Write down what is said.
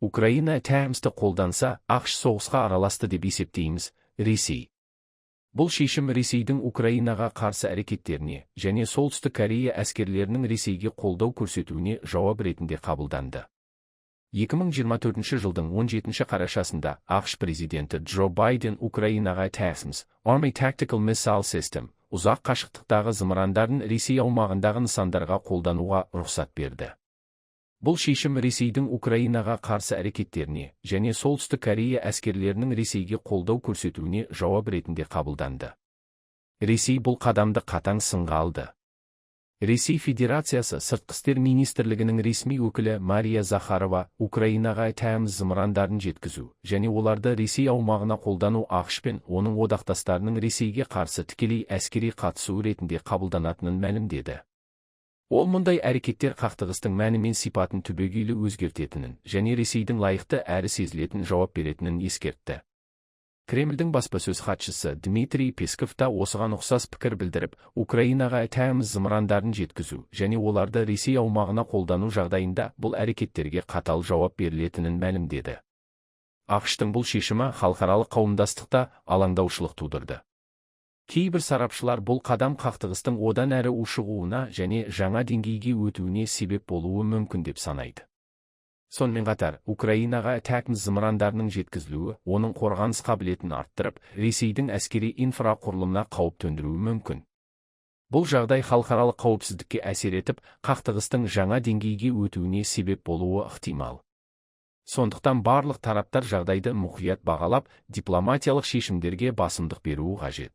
Украина тәмсті қолданса, ақш соғысқа араласты деп есептейміз, Ресей. Бұл шешім Ресейдің Украинаға қарсы әрекеттеріне және Солтүстік Корея әскерлерінің Ресейге қолдау көрсетуіне жауап ретінде қабылданды. 2024 жылдың 17 қарашасында ақш президенті Джо Байден Украинаға TASMS, Army Tactical Missile System, ұзақ қашықтықтағы зымырандарын Ресей аумағындағы нысандарға қолдануға рұқсат берді. Бұл шешім Ресейдің Украинаға қарсы әрекеттеріне және Солтүстік Корея әскерлерінің Ресейге қолдау көрсетуіне жауап ретінде қабылданды. Ресей бұл қадамды қатаң сынға алды. Ресей Федерациясы Сыртқы істер министрлігінің ресми өкілі Мария Захарова Украинаға TASMS зымырандарын жеткізу және оларды Ресей аумағына қолдану ақш пен оның одақтастарының Ресейге қарсы тікелей әскери қатысу ретінде қабылданатынын мәлімдеді. Ол мұндай әрекеттер қақтығыстың мәні мен сипатын түбегейлі өзгертетінін және Ресейдің лайықты әрі сезілетін жауап беретінін ескертті. Кремльдің баспасөз хатшысы Дмитрий Песков та осыған ұқсас пікір білдіріп, Украинаға TASMS зымырандарын жеткізу және оларды Ресей аумағына қолдану жағдайында бұл әрекеттерге қатал жауап берілетінін мәлімдеді. ақш-тың бұл шешімі халықаралық қауымдастықта алаңдаушылық тудырды. Кейбір сарапшылар бұл қадам қақтығыстың одан әрі ушығуына және жаңа деңгейге өтуіне себеп болуы мүмкін деп санайды. Сонымен қатар, Украинаға TASMS зымырандарының жеткізілуі оның қорғаныс қабілетін арттырып, Ресейдің әскери инфрақұрылымына қауіп төндіруі мүмкін. Бұл жағдай халықаралық қауіпсіздікке әсер етіп, қақтығыстың жаңа деңгейге өтуіне себеп болуы ықтимал. Сондықтан барлық тараптар жағдайды мұқият бағалап, дипломатиялық шешімдерге басымдық беруі қажет.